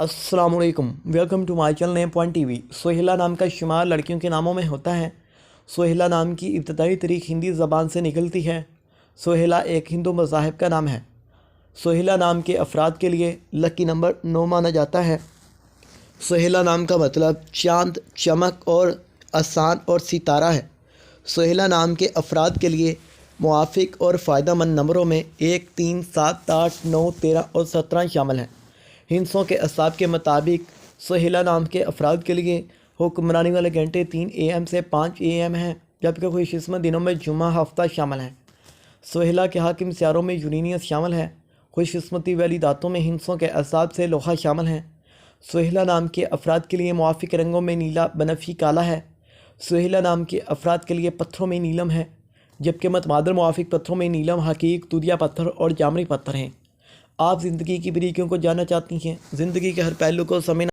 السلام علیکم، welcome to my channel name point TV وی۔ سہیلا نام کا شمار لڑکیوں کے ناموں میں ہوتا ہے۔ سہیلا نام کی ابتدائی تاریخ ہندی زبان سے نکلتی ہے۔ سہیلا ایک ہندو مذاہب کا نام ہے۔ سہیلا نام کے افراد کے لیے لکی نمبر 9 مانا جاتا ہے۔ سہیلا نام کا مطلب چاند، چمک اور آسان اور ستارہ ہے۔ سہیلا نام کے افراد کے لیے موافق اور فائدہ مند نمبروں میں 1، 3، 7، 8، 9، 13 اور 17 شامل ہیں۔ ہندسوں کے اعصاب کے مطابق سہیلا نام کے افراد کے لیے حکمرانی والے گھنٹے 3 AM سے 5 AM ہیں، جبکہ خوش قسمت دنوں میں جمعہ ہفتہ شامل ہیں۔ سہیلا کے حاکم سیاروں میں یورینس شامل ہے۔ خوش قسمتی والی دھاتوں میں ہندسوں کے اعصاب سے لوہا شامل ہیں۔ سہیلا نام کے افراد کے لیے موافق رنگوں میں نیلا بنفشی کالا ہے۔ سہیلا نام کے افراد کے لیے پتھروں میں نیلم ہے، جبکہ متبادل موافق پتھروں میں نیلم، حقیق، دودھیا پتھر اور جامنی پتھر ہیں۔ آپ زندگی کی باریکیوں کو جاننا چاہتی ہیں، زندگی کے ہر پہلو کو سمجھنا